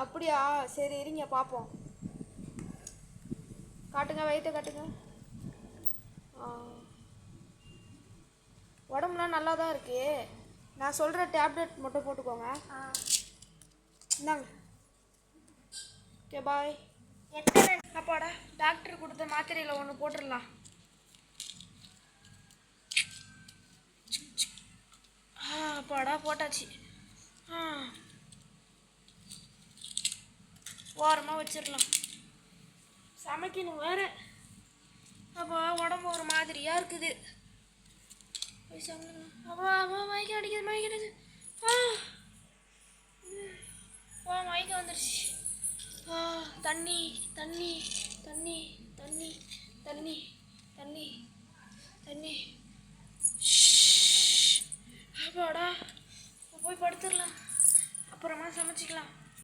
அப்படியா? சரி இருங்க பார்ப்போம். காட்டுங்க, வயிற்ற காட்டுங்க. உடம்புலாம் நல்லா தான் இருக்கு. நான் சொல்கிற டேப்லெட் மட்டும் போட்டுக்கோங்க. இந்தாங்க. Okay bye. அப்பாடா, டாக்டர் கொடுத்த மாத்திரையில் ஒன்று போட்டுடலாம். அப்பாடா போட்டாச்சு. ஓரமாக வச்சிடலாம். சமைக்கணும் வேறு. அப்போ உடம்பு ஒரு மாதிரியாக இருக்குது. அப்பா அப்பா மயக்கம் அடிக்குது, மயக்கம் அடிக்குது. மயக்கம் வந்துடுச்சு. தண்ணி தண்ணி தண்ணி தண்ணி தண்ணி தண்ணி